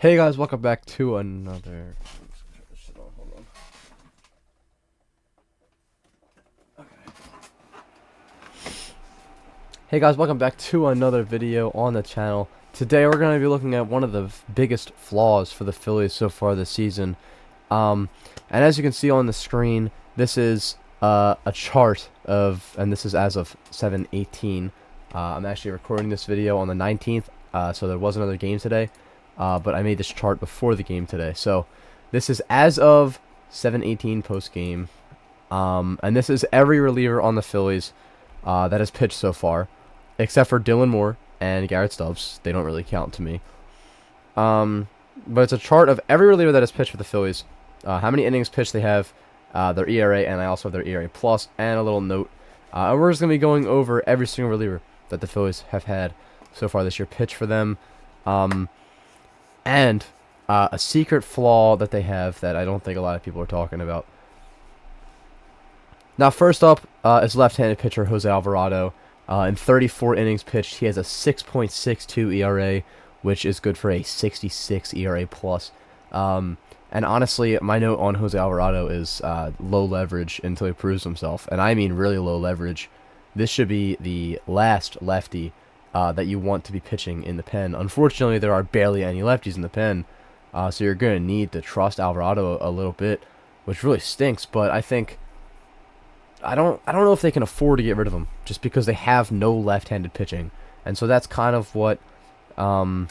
Hey guys, welcome back to another. Hold on. Okay. Hey guys, welcome back to another video on the channel. Today we're going to be looking at one of the biggest flaws for the Phillies so far this season. And as you can see on the screen, this is a chart of, and this is as of 7/18. I'm actually recording this video on the 19th, so there was another game today. But I made this chart before the game today. So this is as of 7/18 post game. And this is every reliever on the Phillies that has pitched so far, except for Dylan Moore and Garrett Stubbs. They don't really count to me. But it's a chart of every reliever that has pitched for the Phillies, how many innings pitched they have, their ERA, and I also have their ERA plus, and a little note. And we're just going to be going over every single reliever that the Phillies have had so far this year pitch for them. And a secret flaw that they have that I don't think a lot of people are talking about. Now, first up is left-handed pitcher Jose Alvarado. In 34 innings pitched, he has a 6.62 ERA, which is good for a 66 ERA plus. And honestly, my note on Jose Alvarado is low leverage until he proves himself. And I mean really low leverage. This should be the last lefty that you want to be pitching in the pen. Unfortunately, there are barely any lefties in the pen, so you're going to need to trust Alvarado a little bit, which really stinks. But I think I don't know if they can afford to get rid of him just because they have no left-handed pitching, and so that's kind of what I'm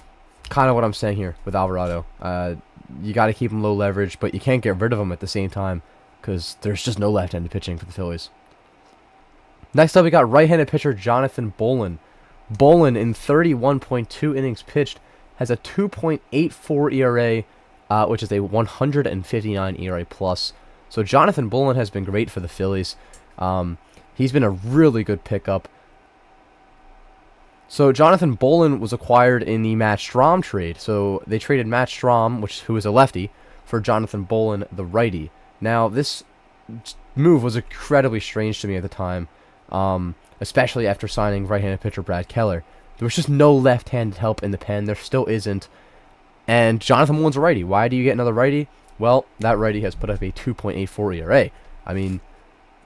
saying here with Alvarado. You got to keep him low leverage, but you can't get rid of him at the same time because there's just no left-handed pitching for the Phillies. Next up, we got right-handed pitcher Jonathan Bolin. Bolin, in 31.2 innings pitched, has a 2.84 ERA, which is a 159 ERA plus. So Jonathan Bolin has been great for the Phillies. He's been a really good pickup. So Jonathan Bolin was acquired in the Matt Strahm trade. So they traded Matt Strahm, who is a lefty, for Jonathan Bolin, the righty. Now, this move was incredibly strange to me at the time. Especially after signing right-handed pitcher Brad Keller. There was just no left-handed help in the pen. There still isn't. And Jonathan Bolin's a righty. Why do you get another righty? Well, that righty has put up a 2.84 ERA. I mean,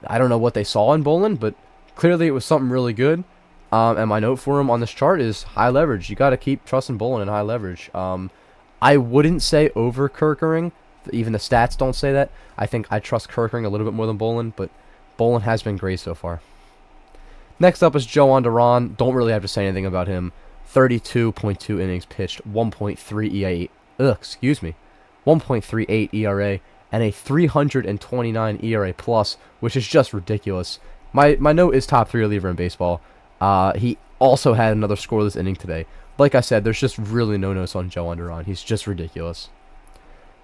I don't know what they saw in Bolin, but clearly it was something really good. And my note for him on this chart is high leverage. You got to keep trusting Bolin in high leverage. I wouldn't say over Kerkering. Even the stats don't say that. I think I trust Kerkering a little bit more than Bolin, but Bolin has been great so far. Next up is Jhoan Duran. Don't really have to say anything about him. 32.2 innings pitched, 1.38 ERA, and a 329 ERA plus, which is just ridiculous. My note is top 3 reliever in baseball. He also had another scoreless inning today. Like I said, there's just really no notes on Jhoan Duran. He's just ridiculous.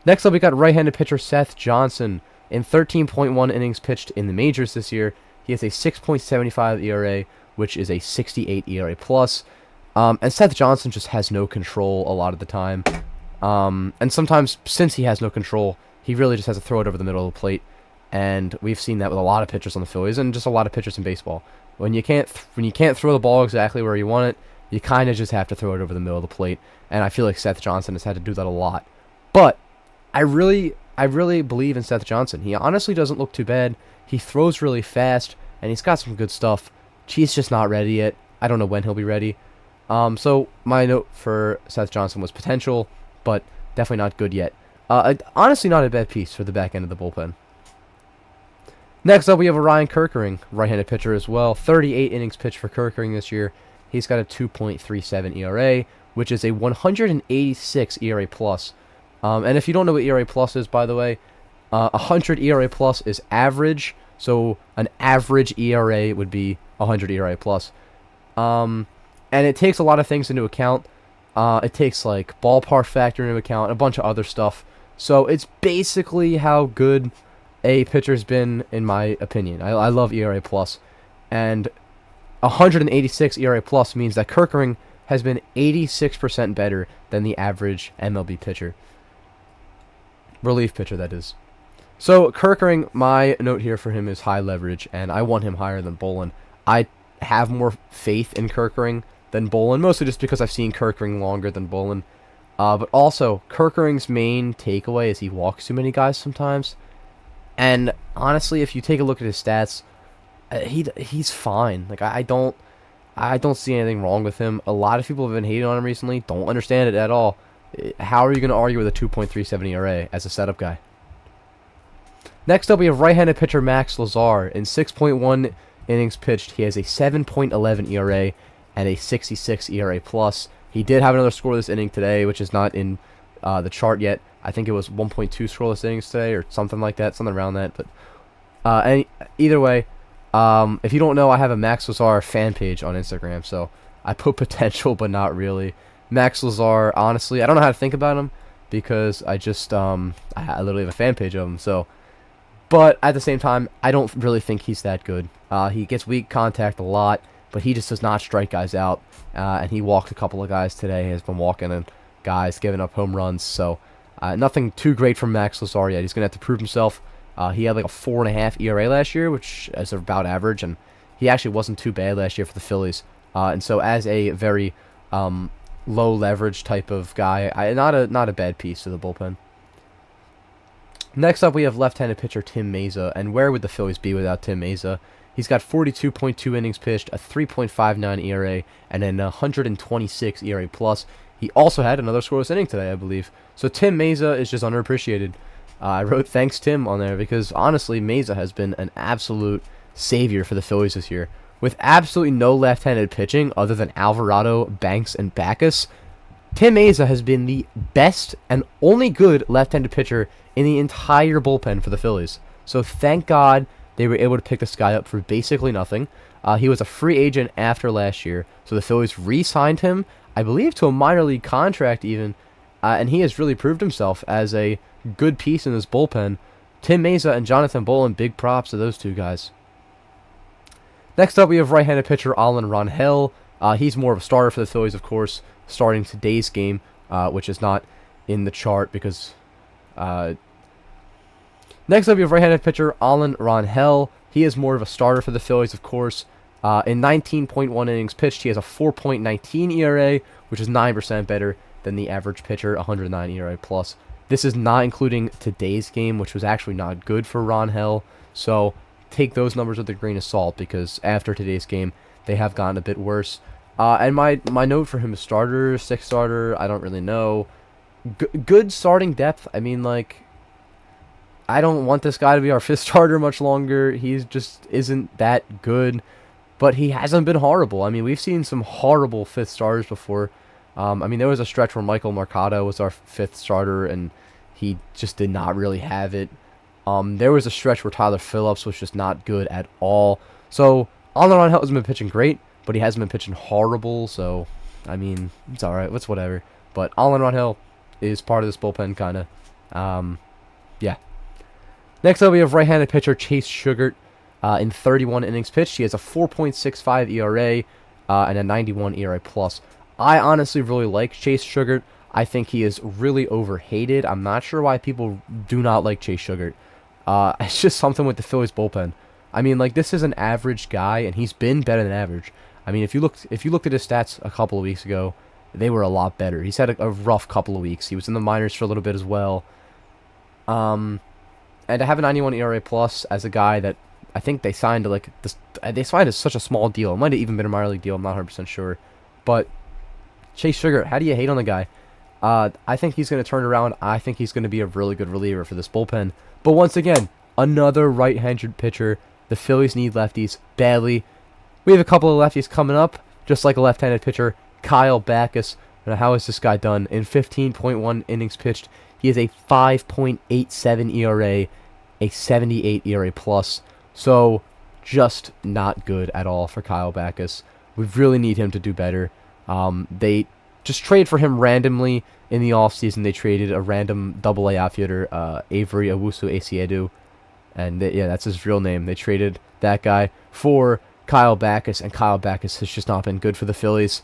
Next up, we got right-handed pitcher Seth Johnson. In 13.1 innings pitched in the majors this year, he has a 6.75 ERA, which is a 68 ERA plus. And Seth Johnson just has no control a lot of the time. And sometimes, since he has no control, he really just has to throw it over the middle of the plate. And we've seen that with a lot of pitchers on the Phillies, and just a lot of pitchers in baseball. When you can't throw the ball exactly where you want it, you kind of just have to throw it over the middle of the plate. And I feel like Seth Johnson has had to do that a lot. But I really believe in Seth Johnson. He honestly doesn't look too bad. He throws really fast, and he's got some good stuff. He's just not ready yet. I don't know when he'll be ready. So my note for Seth Johnson was potential, but definitely not good yet. Honestly, not a bad piece for the back end of the bullpen. Next up, we have Ryan Kerkering, right-handed pitcher as well. 38 innings pitched for Kerkering this year. He's got a 2.37 ERA, which is a 186 ERA plus. And if you don't know what ERA plus is, by the way, 100 ERA plus is average. So an average ERA would be 100 ERA plus. And it takes a lot of things into account. It takes like ballpark factor into account, a bunch of other stuff. So it's basically how good a pitcher's been, in my opinion. I love ERA plus. And 186 ERA plus means that Kerkering has been 86% better than the average MLB pitcher. Relief pitcher, that is. So, Kerkering, my note here for him is high leverage, and I want him higher than Bolin. I have more faith in Kerkering than Bolin, mostly just because I've seen Kerkering longer than Bolin. But also, Kerkering's main takeaway is he walks too many guys sometimes. And honestly, if you take a look at his stats, he's fine. Like I don't see anything wrong with him. A lot of people have been hating on him recently. Don't understand it at all. How are you going to argue with a 2.37 ERA as a setup guy? Next up, we have right-handed pitcher Max Lazar. In 6.1 innings pitched, he has a 7.11 ERA and a 66 ERA plus. He did have another scoreless inning today, which is not in the chart yet. I think it was 1.2 scoreless innings today or something like that, something around that. But either way, if you don't know, I have a Max Lazar fan page on Instagram, so I put potential, but not really. Max Lazar, honestly, I don't know how to think about him because I just I literally have a fan page of him. So, but at the same time, I don't really think he's that good. He gets weak contact a lot, but he just does not strike guys out. And he walked a couple of guys today. He has been walking and guys giving up home runs. So, nothing too great from Max Lazar yet. He's gonna have to prove himself. He had like a 4.5 ERA last year, which is about average, and he actually wasn't too bad last year for the Phillies. And so, as a very low leverage type of guy, not a bad piece to the bullpen. Next up, we have left-handed pitcher Tim Mayza, and where would the Phillies be without Tim Mayza? He's got 42.2 innings pitched, a 3.59 ERA, and an 126 ERA plus. He also had another scoreless inning today, I believe. So Tim Mayza is just underappreciated. I wrote thanks Tim on there because honestly, Mayza has been an absolute savior for the Phillies this year. With absolutely no left-handed pitching other than Alvarado, Banks, and Backus, Tim Mayza has been the best and only good left-handed pitcher in the entire bullpen for the Phillies. So thank God they were able to pick this guy up for basically nothing. He was a free agent after last year, so the Phillies re-signed him, I believe, to a minor league contract even, and he has really proved himself as a good piece in this bullpen. Tim Mayza and Jonathan Bolin, big props to those two guys. Next up, we have right-handed pitcher Alan Rangel. He's more of a starter for the Phillies, of course, starting today's game, which is not in the chart because... Next up, we have right-handed pitcher Alan Rangel. He is more of a starter for the Phillies, of course. In 19.1 innings pitched, he has a 4.19 ERA, which is 9% better than the average pitcher, 109 ERA plus. This is not including today's game, which was actually not good for Rangel. So take those numbers with a grain of salt because after today's game, they have gotten a bit worse. And my note for him is starter, sixth starter, I don't really know. Good starting depth. I mean, like, I don't want this guy to be our fifth starter much longer. He just isn't that good. But he hasn't been horrible. I mean, we've seen some horrible fifth starters before. I mean, there was a stretch where Michael Mercado was our fifth starter, and he just did not really have it. There was a stretch where Tyler Phillips was just not good at all. So, Alan Rangel hasn't been pitching great, but he hasn't been pitching horrible. So, I mean, it's all right. It's whatever. But Alan Rangel is part of this bullpen, kind of. Yeah. Next up, we have right-handed pitcher Chase Sugart. In 31 innings pitched, he has a 4.65 ERA and a 91 ERA plus. I honestly really like Chase Sugart. I think he is really overhated. I'm not sure why people do not like Chase Sugart. It's just something with the Phillies bullpen. I mean, like, this is an average guy, and he's been better than average. I mean, if you looked at his stats a couple of weeks ago, they were a lot better. He's had a rough couple of weeks. He was in the minors for a little bit as well. And to have a 91 ERA plus as a guy that I think they signed to like this, they signed such a small deal. It might have even been a minor league deal. I'm not 100% sure. But Chase Sugart, how do you hate on the guy? I think he's going to turn around. I think he's going to be a really good reliever for this bullpen. But once again, another right-handed pitcher. The Phillies need lefties badly. We have a couple of lefties coming up, just like a left-handed pitcher, Kyle Backus. Now, how has this guy done? In 15.1 innings pitched, he has a 5.87 ERA, a 78 ERA plus. So, just not good at all for Kyle Backus. We really need him to do better. They just trade for him randomly in the offseason. They traded a random AA outfielder, Avery Owusu-Asiedu. And yeah, that's his real name. They traded that guy for Kyle Backus, and Kyle Backus has just not been good for the Phillies.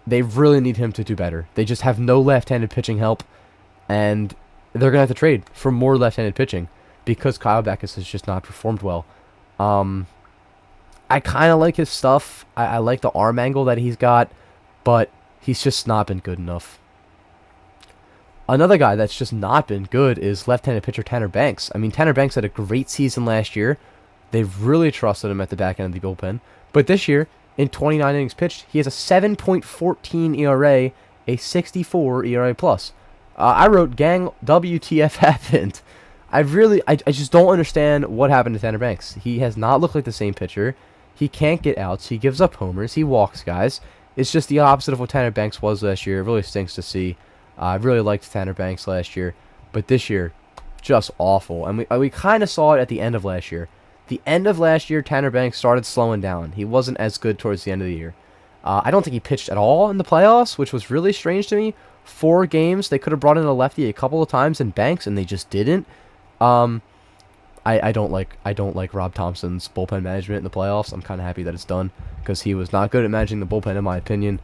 They really need him to do better. They just have no left-handed pitching help, and they're going to have to trade for more left-handed pitching because Kyle Backus has just not performed well. I kind of like his stuff. I like the arm angle that he's got, but he's just not been good enough. Another guy that's just not been good is left-handed pitcher Tanner Banks. I mean, Tanner Banks had a great season last year. They really trusted him at the back end of the bullpen. But this year, in 29 innings pitched, he has a 7.14 ERA, a 64 ERA plus. I wrote, gang, WTF happened. I just don't understand what happened to Tanner Banks. He has not looked like the same pitcher. He can't get outs. He gives up homers. He walks guys. It's just the opposite of what Tanner Banks was last year. It really stinks to see. I really liked Tanner Banks last year, but this year, just awful. And we kind of saw it at the end of last year. The end of last year, Tanner Banks started slowing down. He wasn't as good towards the end of the year. I don't think he pitched at all in the playoffs, which was really strange to me. 4 games, they could have brought in a lefty a couple of times in Banks, and they just didn't. I don't like Rob Thompson's bullpen management in the playoffs. I'm kind of happy that it's done because he was not good at managing the bullpen, in my opinion.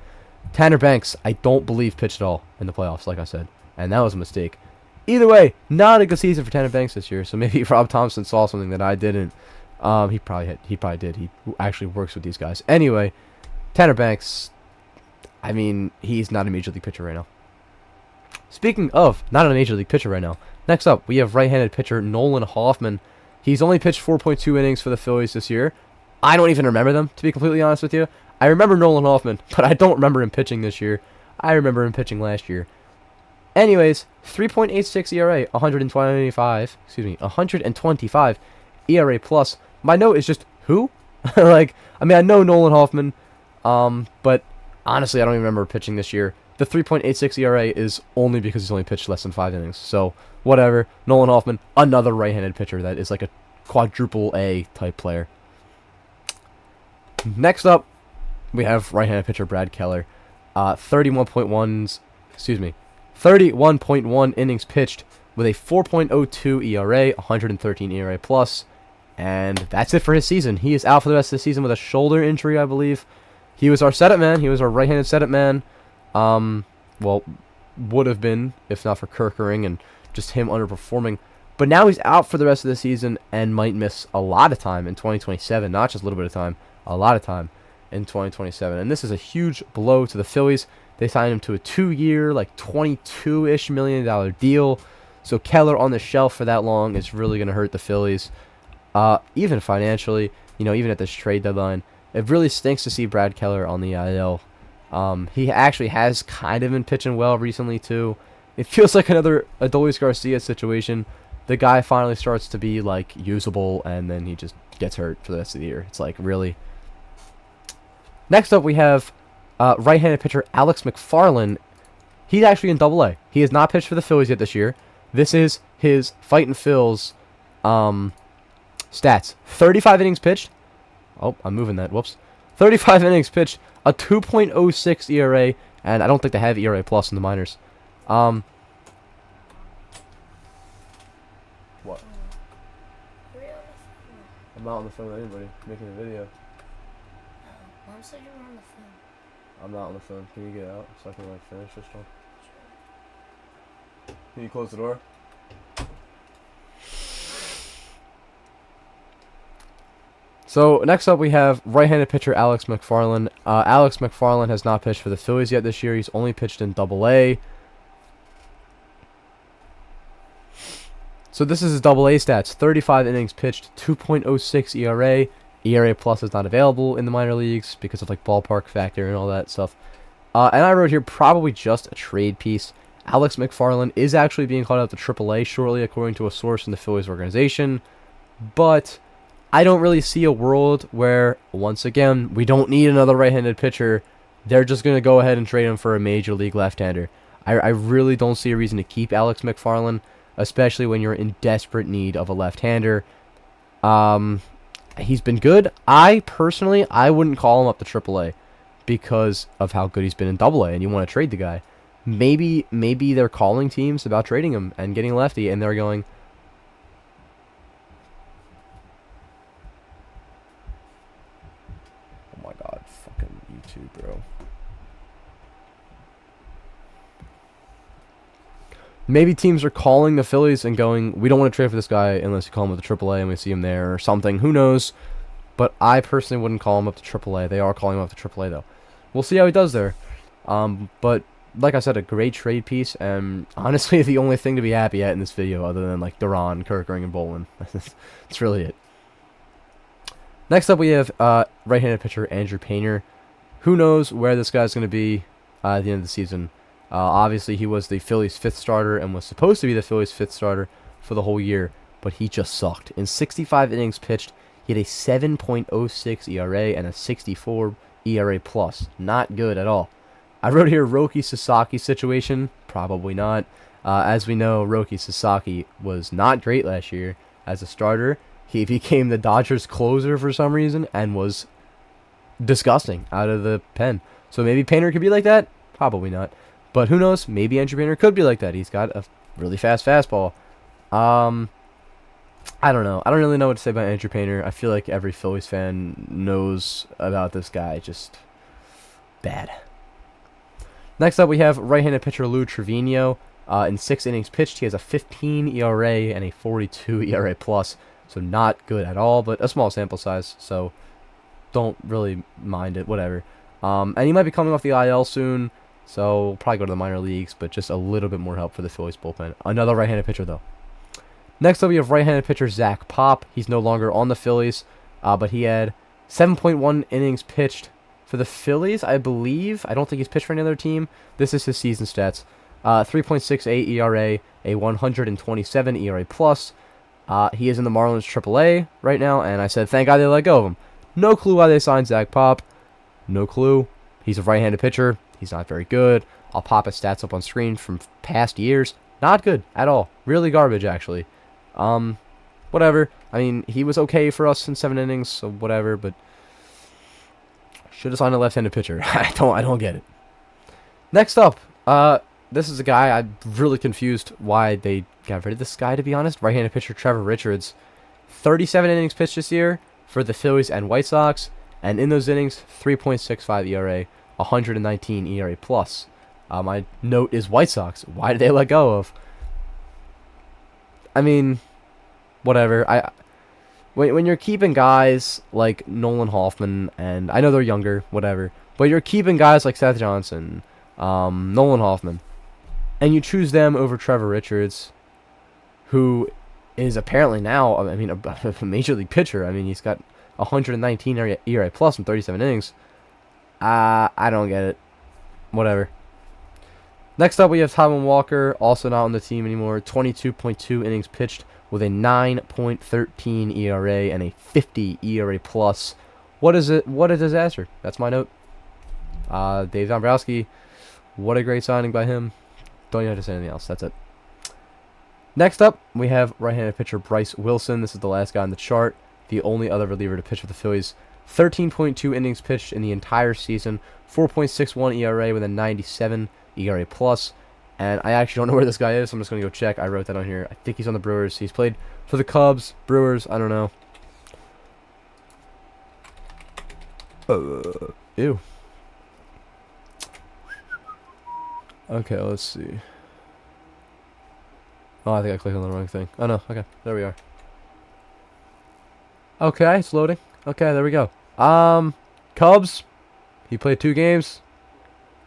Tanner Banks, I don't believe pitched at all in the playoffs, like I said, and that was a mistake. Either way, not a good season for Tanner Banks this year. So maybe Rob Thompson saw something that I didn't. He probably did. He actually works with these guys. Anyway, Tanner Banks, I mean, he's not a major league pitcher right now. Speaking of not a major league pitcher right now, next up we have right-handed pitcher Nolan Hoffman. He's only pitched 4.2 innings for the Phillies this year. I don't even remember them, to be completely honest with you. I remember Nolan Hoffman, but I don't remember him pitching this year. I remember him pitching last year. Anyways, 3.86 ERA, 125 ERA plus. My note is just, who? I know Nolan Hoffman, but honestly, I don't even remember pitching this year. The 3.86 ERA is only because he's only pitched less than 5 innings. So, whatever. Nolan Hoffman, another right-handed pitcher that is like a quadruple A type player. Next up, we have right-handed pitcher Brad Keller. 31.1 innings pitched with a 4.02 ERA, 113 ERA plus, and that's it for his season. He is out for the rest of the season with a shoulder injury, I believe. He was our setup man. He was our right-handed setup man. Well, would have been if not for Kerkering and just him underperforming. But now he's out for the rest of the season and might miss a lot of time in 2027. Not just a little bit of time, a lot of time in 2027. And this is a huge blow to the Phillies. They signed him to a 2-year, like $22-ish million deal. So Keller on the shelf for that long is really going to hurt the Phillies. Even financially, even at this trade deadline. It really stinks to see Brad Keller on the IL. He actually has kind of been pitching well recently, too. It feels like another Adolis Garcia situation. The guy finally starts to be, usable, and then he just gets hurt for the rest of the year. It's really... Next up, we have right-handed pitcher Alex McFarland. He's actually in Double-A. He has not pitched for the Phillies yet this year. This is his Fightin' Phils stats. 35 innings pitched. Oh, I'm moving that. Whoops. 35 innings pitched, a 2.06 ERA, and I don't think they have ERA plus in the minors. What? I'm not on the phone with anybody, making a video. Mom said you were on the phone. I'm not on the phone. Can you get out so I can finish this one? Can you close the door? So next up we have right-handed pitcher Alex McFarland. Alex McFarland has not pitched for the Phillies yet this year. He's only pitched in Double-A. So this is his Double-A stats. 35 innings pitched, 2.06 ERA. ERA plus is not available in the minor leagues because of ballpark factor and all that stuff. And I wrote here probably just a trade piece. Alex McFarland is actually being called up to AAA shortly, according to a source in the Phillies organization. But I don't really see a world where, once again, we don't need another right-handed pitcher. They're just going to go ahead and trade him for a major league left-hander. I really don't see a reason to keep Alex McFarland, especially when you're in desperate need of a left-hander. He's been good. I wouldn't call him up to AAA because of how good he's been in Double-A, and you want to trade the guy. Maybe they're calling teams about trading him and getting lefty, and they're going, oh my god, fucking YouTube, bro. Maybe teams are calling the Phillies and going, we don't want to trade for this guy unless you call him up to AAA and we see him there or something. Who knows? But I personally wouldn't call him up to AAA. They are calling him up to AAA, though. We'll see how he does there. But like I said, a great trade piece, and honestly, the only thing to be happy at in this video, other than like Duran, Kirkering, and Bolin. That's really it. Next up, we have right-handed pitcher Andrew Painter. Who knows where this guy's going to be at the end of the season? Obviously, he was the Phillies' 5th starter and was supposed to be the Phillies' 5th starter for the whole year, but he just sucked. In 65 innings pitched, he had a 7.06 ERA and a 64 ERA plus. Not good at all. I wrote here Roki Sasaki situation. Probably not. As we know, Roki Sasaki was not great last year as a starter. He became the Dodgers closer for some reason and was disgusting out of the pen. So maybe Painter could be like that? Probably not. But who knows? Maybe Andrew Painter could be like that. He's got a really fast fastball. I don't know. I don't really know what to say about Andrew Painter. I feel like every Phillies fan knows about this guy. Just bad. Next up, we have right-handed pitcher Lou Trevino. In 6 innings pitched, he has a 15 ERA and a 42 ERA plus. So not good at all, but a small sample size. So don't really mind it. Whatever. And he might be coming off the IL soon. So probably go to the minor leagues, but just a little bit more help for the Phillies bullpen. Another right-handed pitcher, though. Next up, we have right-handed pitcher Zach Pop. He's no longer on the Phillies, but he had 7.1 innings pitched for the Phillies, I believe. I don't think he's pitched for any other team. This is his season stats. 3.68 ERA, a 127 ERA plus. He is in the Marlins AAA right now, and I said, thank God they let go of him. No clue why they signed Zach Pop. No clue. He's a right-handed pitcher. He's not very good. I'll pop his stats up on screen from past years. Not good at all. Really garbage, actually. Whatever. I mean, he was okay for us in 7 innings, so whatever, but should have signed a left-handed pitcher. I don't get it. Next up, this is a guy I'm really confused why they got rid of this guy, to be honest. Right-handed pitcher Trevor Richards. 37 innings pitched this year for the Phillies and White Sox, and in those innings, 3.65 ERA, 119 ERA plus. My note is White Sox. Why did they let go of? I mean, whatever. When you're keeping guys like Nolan Hoffman, and I know they're younger, whatever, but you're keeping guys like Seth Johnson, Nolan Hoffman, and you choose them over Trevor Richards, who is apparently now, I mean, a major league pitcher. I mean, he's got 119 ERA plus in 37 innings. I don't get it. Whatever. Next up, we have Taijuan Walker, also not on the team anymore. 22.2 innings pitched with a 9.13 ERA and a 50 ERA plus. What is it? What a disaster. That's my note. Dave Dombrowski, what a great signing by him. Don't even have to say anything else. That's it. Next up, we have right-handed pitcher Bryce Wilson. This is the last guy on the chart. The only other reliever to pitch for the Phillies. 13.2 innings pitched in the entire season. 4.61 ERA with a 97 ERA plus. And I actually don't know where this guy is, so I'm just going to go check. I wrote that on here. I think he's on the Brewers. He's played for the Cubs, Brewers, I don't know. Ew. Okay, let's see. Oh, I think I clicked on the wrong thing. Oh, no. Okay, there we are. Okay, it's loading. Okay, there we go. Cubs. He played 2 games.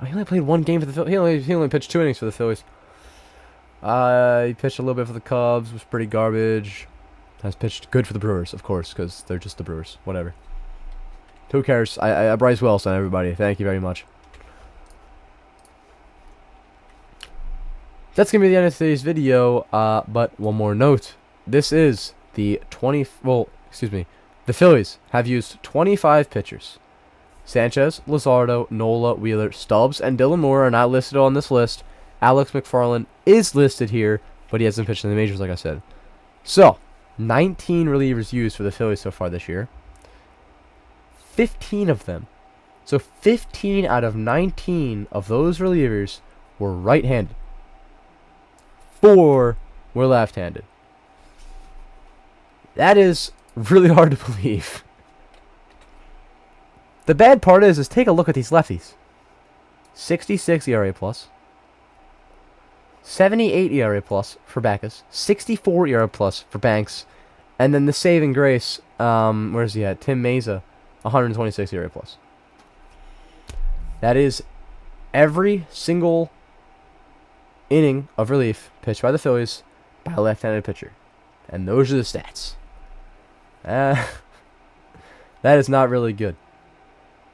Oh, he only played 1 game for the Phillies. He only pitched 2 innings for the Phillies. He pitched a little bit for the Cubs. Was pretty garbage. Has pitched good for the Brewers, of course, because they're just the Brewers. Whatever. Who cares? I Bryce Wilson, everybody. Thank you very much. That's going to be the end of today's video, but one more note. This is the the Phillies have used 25 pitchers. Sanchez, Luzardo, Nola, Wheeler, Stubbs, and Dylan Moore are not listed on this list. Alex McFarland is listed here, but he hasn't pitched in the majors, like I said. So, 19 relievers used for the Phillies so far this year. 15 of them. So, 15 out of 19 of those relievers were right-handed. 4 were left-handed. That is really hard to believe. The bad part is take a look at these lefties. 66 ERA plus. 78 ERA plus for Backus. 64 ERA plus for Banks. And then the saving grace, where's he at? Tim Meza, 126 ERA plus. That is every single inning of relief pitched by the Phillies by a left-handed pitcher. And those are the stats. That is not really good.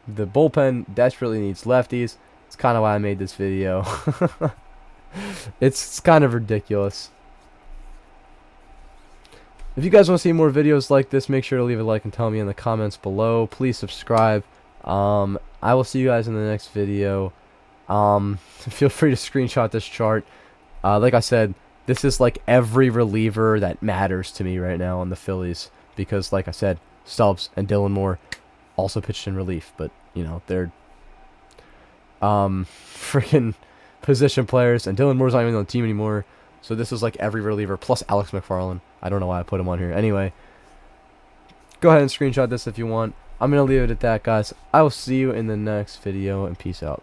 The bullpen desperately needs lefties. It's kind of why I made this video. It's kind of ridiculous. If you guys want to see more videos like this, make sure to leave a like and tell me in the comments below. Please subscribe. I will see you guys in the next video. Feel free to screenshot this chart. Like I said, this is like every reliever that matters to me right now on the Phillies. Because, like I said, Stubbs and Dylan Moore also pitched in relief. But, you know, they're freaking position players. And Dylan Moore's not even on the team anymore. So this is like every reliever, plus Alex McFarland. I don't know why I put him on here. Anyway, go ahead and screenshot this if you want. I'm going to leave it at that, guys. I will see you in the next video, and peace out.